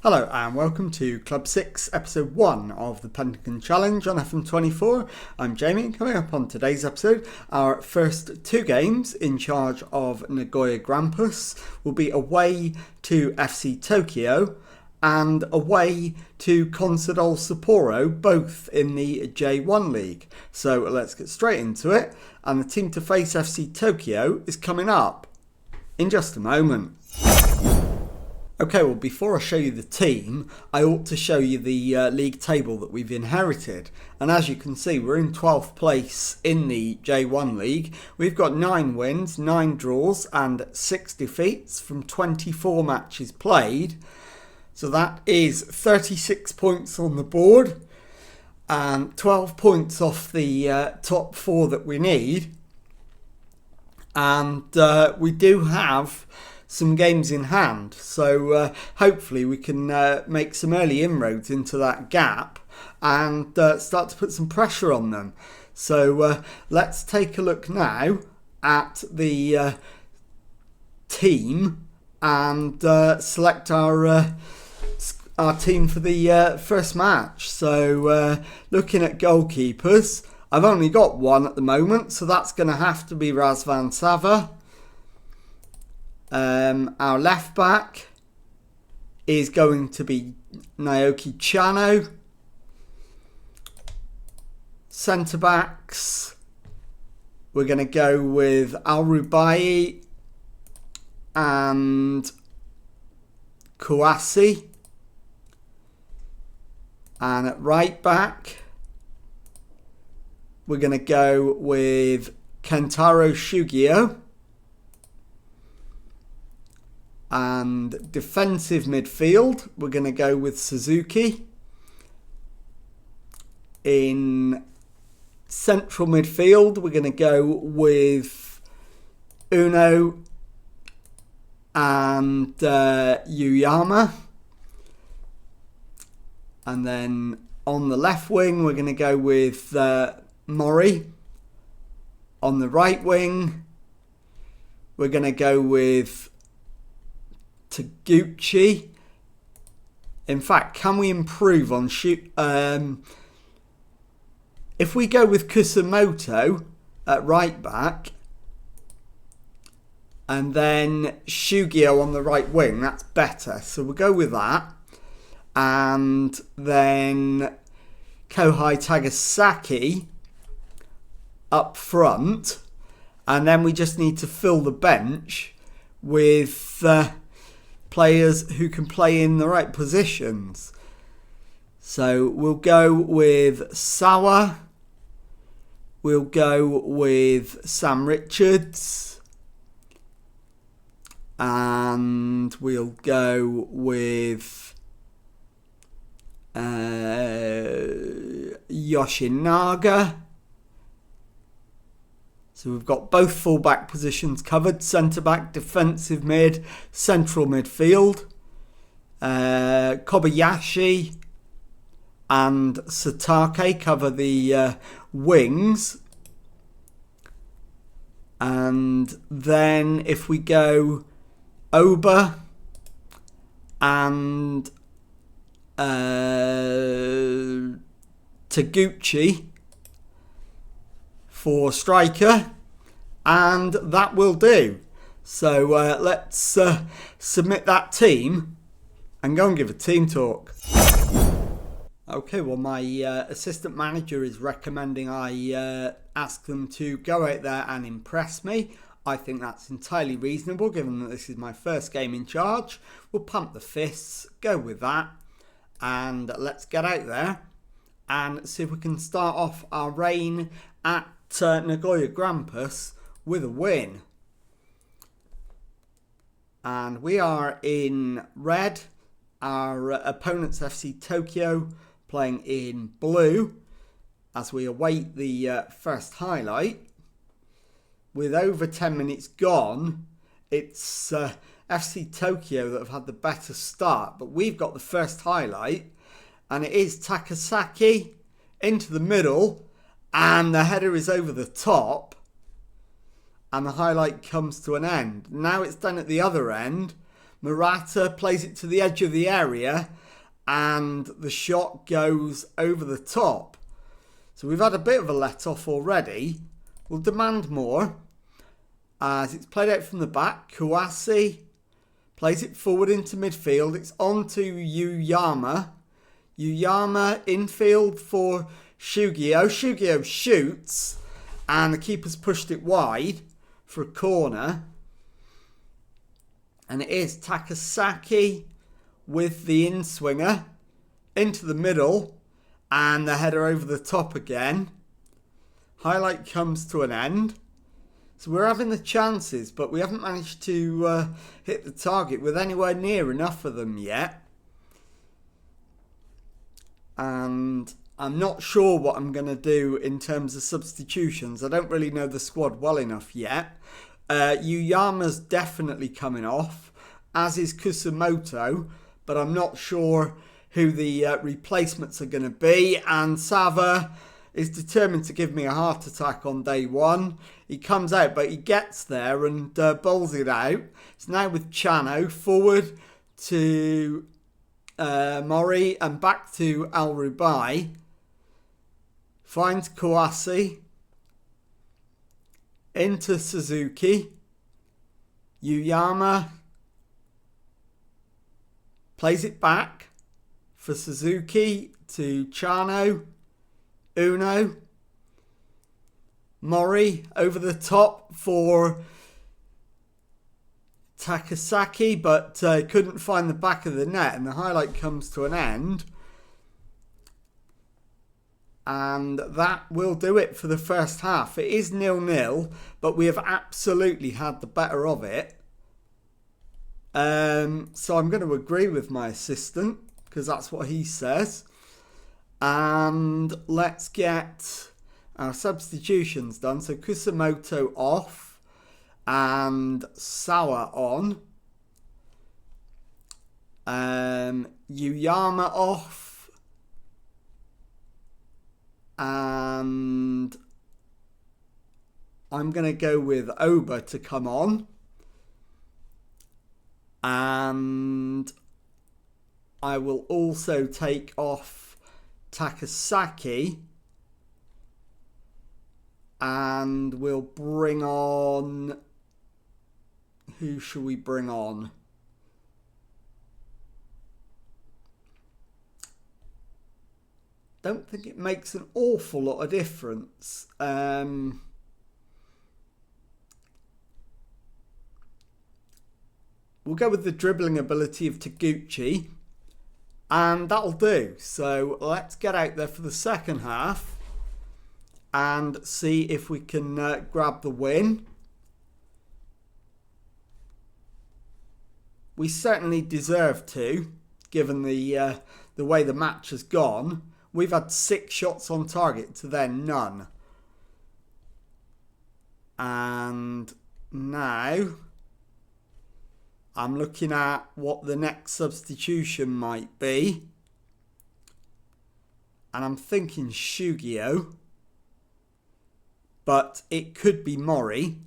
Hello and welcome to Club 6, Episode 1 of the Pentagon Challenge on FM24. I'm Jamie. Coming up on today's episode, our first two games in charge of Nagoya Grampus will be away to FC Tokyo and away to Consadole Sapporo, both in the J1 League. So let's get straight into it. And the team to face FC Tokyo is coming up in just a moment. Okay, well, before I show you the team, I ought to show you the league table that we've inherited. And as you can see, we're in 12th place in the J1 League. We've got 9 wins, 9 draws and 6 defeats from 24 matches played. So that is 36 points on the board and 12 points off the top 4 that we need. And we do have some games in hand, so hopefully we can make some early inroads into that gap and start to put some pressure on them. So let's take a look now at the team and select our team for the first match. So looking at goalkeepers, I've only got one at the moment, so that's going to have to be Razvan Sava. Our left back is going to be Naoki Chano. Centre backs, we're going to go with Al Rubai and Kouassi. And at right back, we're going to go with Kentaro Shugio. And defensive midfield, we're going to go with Suzuki. In central midfield, we're going to go with Uno and Yuyama. And then on the left wing, we're going to go with Mori. On the right wing, we're going to go with Taguchi. In fact, can we improve on if we go with Kusamoto at right back and then Shugio on the right wing, that's better. So we'll go with that. And then Kohei Tagasaki up front. And then we just need to fill the bench with players who can play in the right positions. So we'll go with Sawa. We'll go with Sam Richards. And we'll go with Yoshinaga. So we've got both full-back positions covered. Centre-back, defensive mid, central midfield. Kobayashi and Satake cover the wings. And then if we go Oba and Taguchi for striker, and that will do. So let's submit that team and go and give a team talk. Okay, well, my assistant manager is recommending I ask them to go out there and impress me. I think that's entirely reasonable given that this is my first game in charge. We'll pump the fists, go with that, and let's get out there and see if we can start off our reign at Nagoya Grampus with a win. And we are in red. Our opponent's FC Tokyo playing in blue as we await the first highlight. With over 10 minutes gone, it's FC Tokyo that have had the better start, but we've got the first highlight, and it is Takasaki into the middle, and the header is over the top, and the highlight comes to an end. Now it's done at the other end. Murata plays it to the edge of the area and the shot goes over the top. So we've had a bit of a let-off already. We'll demand more. As it's played out from the back, Kawase plays it forward into midfield. It's on to Yuyama. Yuyama infield for Shugio. Shugio shoots and the keeper's pushed it wide for a corner. And it is Takasaki with the in-swinger into the middle and the header over the top again. Highlight comes to an end. So we're having the chances, but we haven't managed to hit the target with anywhere near enough of them yet. And I'm not sure what I'm going to do in terms of substitutions. I don't really know the squad well enough yet. Yuyama's definitely coming off, as is Kusamoto, but I'm not sure who the replacements are going to be. And Sava is determined to give me a heart attack on day one. He comes out, but he gets there and bowls it out. It's now with Chano forward to Mori and back to Al Rubai. Finds Kawase into Suzuki. Yuyama plays it back for Suzuki to Chano. Uno. Mori over the top for Takasaki, but couldn't find the back of the net, and the highlight comes to an end. And that will do it for the first half. It is 0-0, but we have absolutely had the better of it. So I'm going to agree with my assistant, because that's what he says. And let's get our substitutions done. So Kusamoto off and Sawa on. Yuyama off. And I'm going to go with Oba to come on. And I will also take off Takasaki. And we'll bring on... Who shall we bring on? Don't think it makes an awful lot of difference. We'll go with the dribbling ability of Taguchi. And that'll do. So let's get out there for the second half and see if we can grab the win. We certainly deserve to, given the way the match has gone. We've had 6 shots on target to then none. And now I'm looking at what the next substitution might be. And I'm thinking Shugio. But it could be Mori.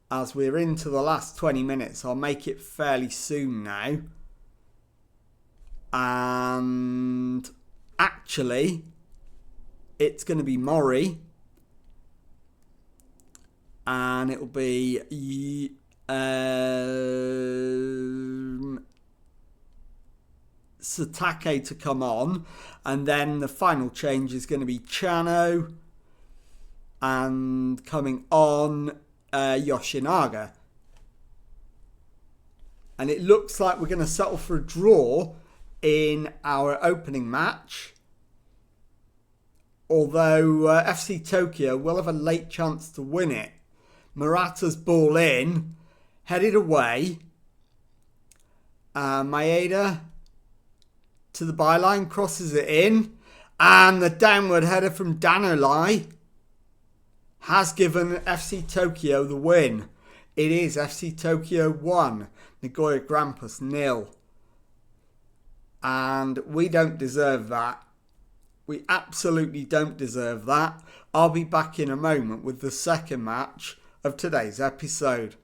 As we're into the last 20 minutes, I'll make it fairly soon now. And actually, it's going to be Mori. And it'll be Satake to come on. And then the final change is going to be Chano. And coming on, Yoshinaga. And it looks like we're going to settle for a draw in our opening match. Although FC Tokyo will have a late chance to win it. Murata's ball in, headed away. Maeda to the byline, crosses it in. And the downward header from Danolai has given FC Tokyo the win. It is FC Tokyo 1, Nagoya Grampus 0. And we don't deserve that. We absolutely don't deserve that. I'll be back in a moment with the second match of today's episode.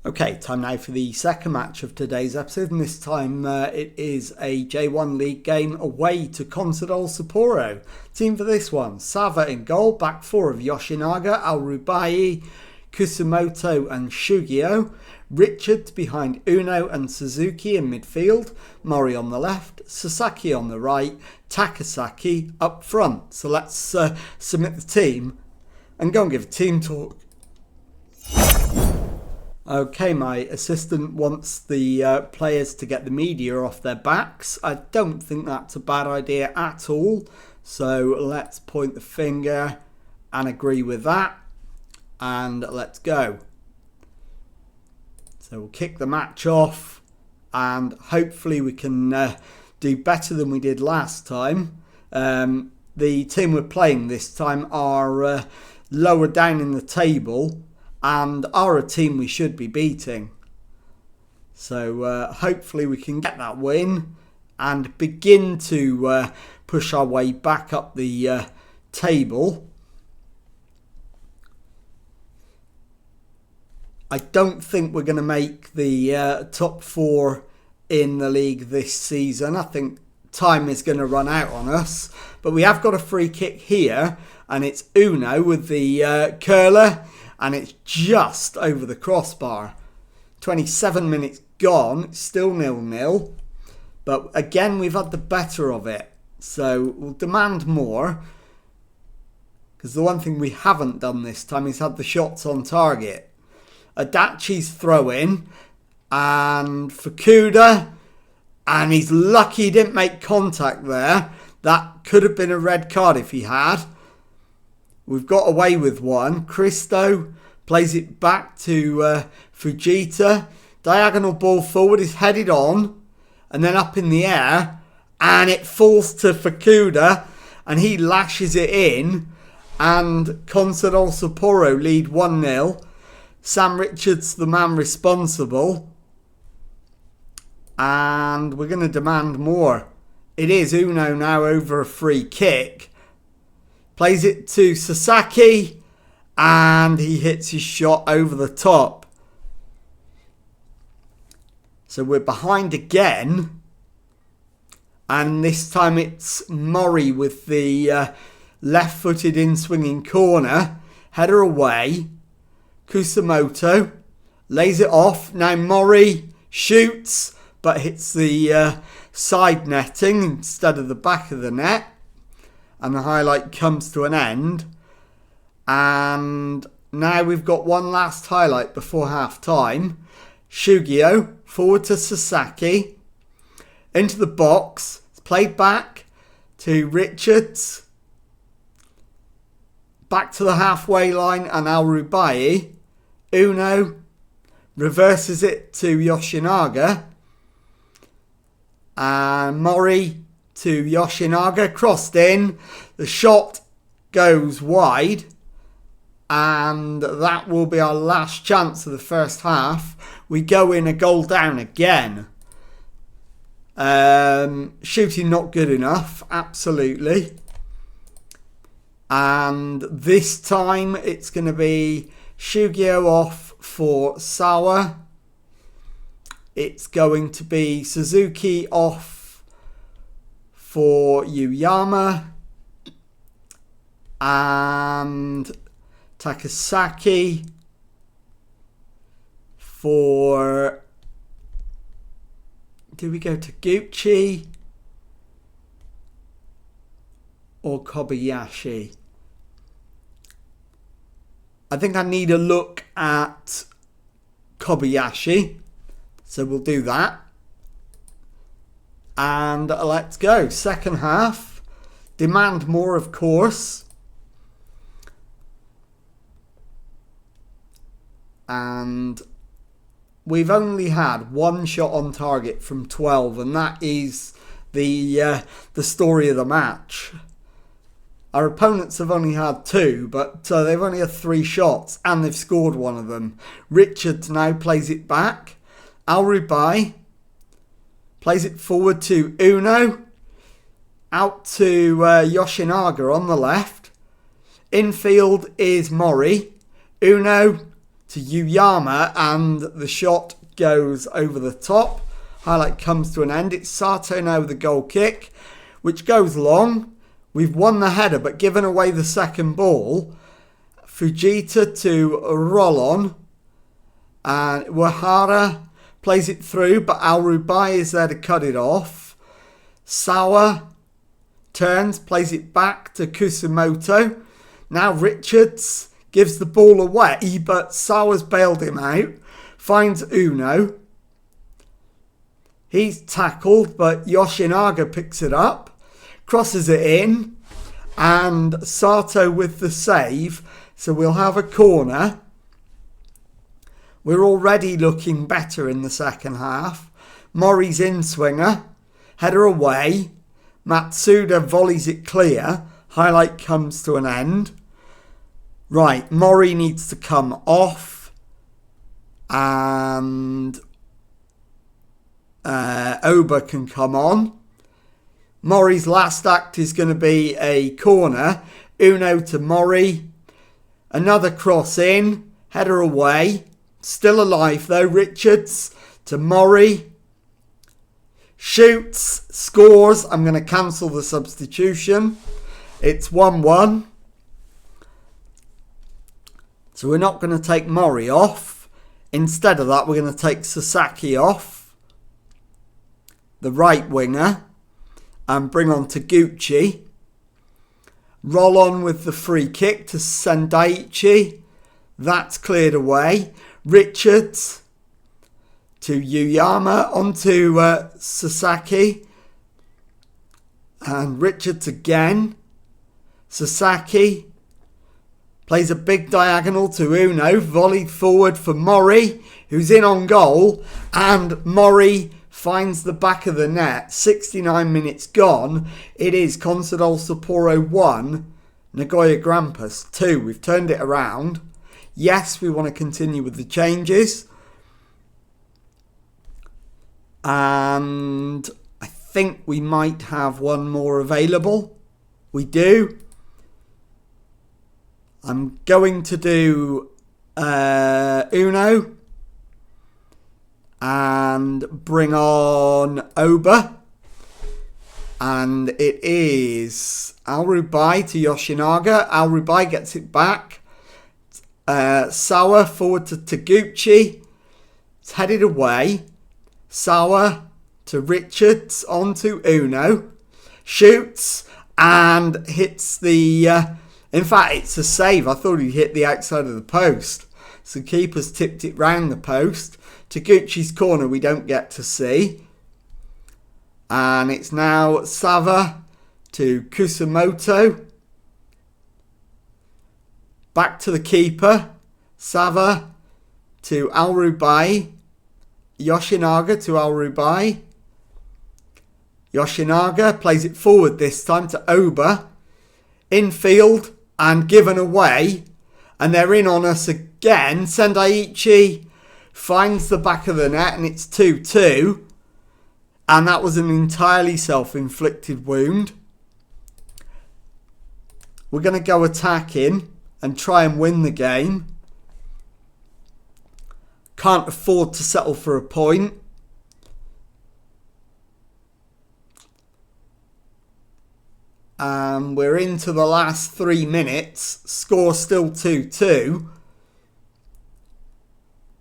Okay, time now for the second match of today's episode, and this time it is a J1 League game away to CONCACAF Sapporo. Team for this one: Sava in goal, back four of Yoshinaga, Al-Rubai, Kusumoto and Shugio, Richards behind Uno and Suzuki in midfield, Mori on the left, Sasaki on the right, Takasaki up front. So let's submit the team and go and give a team talk. Okay, my assistant wants the players to get the media off their backs. I don't think that's a bad idea at all. So let's point the finger and agree with that. And let's go. So we'll kick the match off and hopefully we can do better than we did last time. The team we're playing this time are lower down in the table and are a team we should be beating. So hopefully we can get that win and begin to push our way back up the table. I don't think we're going to make the top four in the league this season. I think time is going to run out on us. But we have got a free kick here, and it's Uno with the curler, and it's just over the crossbar. 27 minutes gone, it's still 0-0. But again, we've had the better of it. So we'll demand more. Because the one thing we haven't done this time is had the shots on target. Adachi's throw in, and Fukuda, and he's lucky he didn't make contact there. That could have been a red card if he had. We've got away with one. Christo plays it back to Fujita. Diagonal ball forward is headed on, and then up in the air, and it falls to Fukuda, and he lashes it in, and CONCACAF Sapporo lead 1-0. Sam Richards, the man responsible. And we're going to demand more. It is Uno now over a free kick. Plays it to Sasaki. And he hits his shot over the top. So we're behind again. And this time it's Mori with the left-footed in-swinging corner. Header away. Kusumoto lays it off. Now Mori shoots but hits the side netting instead of the back of the net. And the highlight comes to an end. And now we've got one last highlight before half time. Shugio forward to Sasaki. Into the box. It's played back to Richards. Back to the halfway line and Al-Rubai. Uno reverses it to Yoshinaga. And Mori to Yoshinaga. Crossed in. The shot goes wide. And that will be our last chance of the first half. We go in a goal down again. Shooting not good enough. Absolutely. And this time it's going to be Shugio off for Sawa. It's going to be Suzuki off for Yuyama. And Takasaki for... Do we go to Gucci or Kobayashi? I think I need a look at Kobayashi. So we'll do that. And let's go. Second half. Demand more, of course. And we've only had one shot on target from 12. And that is the story of the match. Our opponents have only had 2, but they've only had 3 shots and they've scored one of them. Richards now plays it back. Al-Rubai plays it forward to Uno. out to Yoshinaga on the left. Infield is Mori. Uno to Yuyama, and the shot goes over the top. Highlight comes to an end. It's Sato now with the goal kick, which goes long. We've won the header, but given away the second ball. Fujita to Rollon. And Wahara plays it through, but Al-Rubai is there to cut it off. Sawa turns, plays it back to Kusumoto. Now Richards gives the ball away, but Sawa's bailed him out. Finds Uno. He's tackled, but Yoshinaga picks it up. Crosses it in. And Sato with the save. So we'll have a corner. We're already looking better in the second half. Mori's in swinger. Header away. Matsuda volleys it clear. Highlight comes to an end. Right, Mori needs to come off. And Oba can come on. Mori's last act is going to be a corner. Uno to Mori. Another cross in. Header away. Still alive though. Richards to Mori. Shoots. Scores. I'm going to cancel the substitution. It's 1-1. So we're not going to take Mori off. Instead of that, we're going to take Sasaki off, the right winger, and bring on Taguchi. Roll on with the free kick to Sendaichi. That's cleared away. Richards to Yuyama, onto Sasaki. And Richards again. Sasaki plays a big diagonal to Uno. Volleyed forward for Mori, who's in on goal. And Mori finds the back of the net. 69 minutes gone. It is Consadole Sapporo 1, Nagoya Grampus 2. We've turned it around. Yes, we want to continue with the changes. And I think we might have one more available. We do. I'm going to do Uno and bring on Oba. And it is Al-Rubai to Yoshinaga. Al-Rubai gets it back. Sawa forward to Taguchi. It's headed away. Sawa to Richards, onto Uno. Shoots and hits the... in fact, it's a save. I thought he hit the outside of the post. So keeper's tipped it round the post. Taguchi's corner we don't get to see. And it's now Sava to Kusumoto. Back to the keeper. Sava to Al-Rubai. Yoshinaga to Al-Rubai. Yoshinaga plays it forward this time to Oba. Infield and given away. And they're in on us again. Sendaichi finds the back of the net and it's 2-2. And that was an entirely self-inflicted wound. We're going to go attacking and try and win the game. Can't afford to settle for a point. We're into the last 3 minutes. Score still 2-2.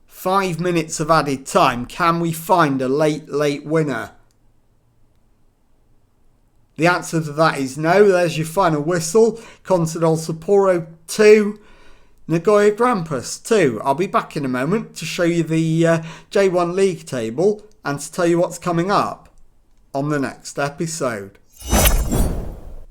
5 minutes of added time. Can we find a late winner? The answer to that is no. There's your final whistle. Consadole Sapporo 2. Nagoya Grampus 2. I'll be back in a moment to show you the J1 League table and to tell you what's coming up on the next episode.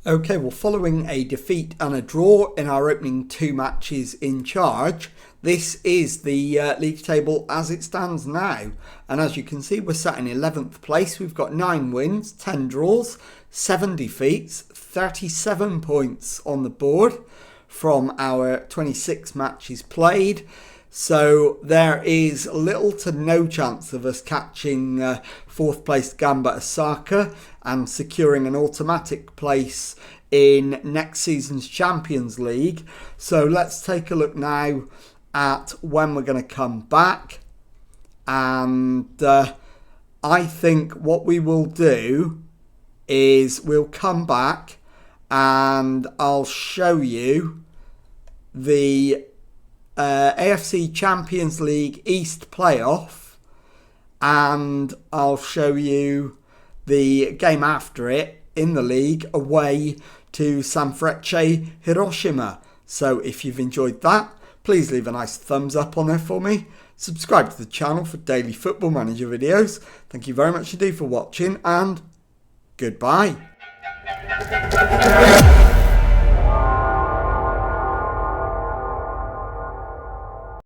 Okay, well, following a defeat and a draw in our opening 2 matches in charge, this is the league table as it stands now. And as you can see, we're sat in 11th place. We've got 9 wins, 10 draws, 7 defeats, 37 points on the board from our 26 matches played. So there is little to no chance of us catching fourth place Gamba Osaka and securing an automatic place in next season's Champions League. So let's take a look now at when we're going to come back. And I think what we will do is we'll come back and I'll show you the AFC Champions League East playoff, and I'll show you the game after it in the league away to Sanfrecce Hiroshima. So if you've enjoyed that, please leave a nice thumbs up on there for me. Subscribe to the channel for daily Football Manager videos. Thank you very much indeed for watching, and goodbye.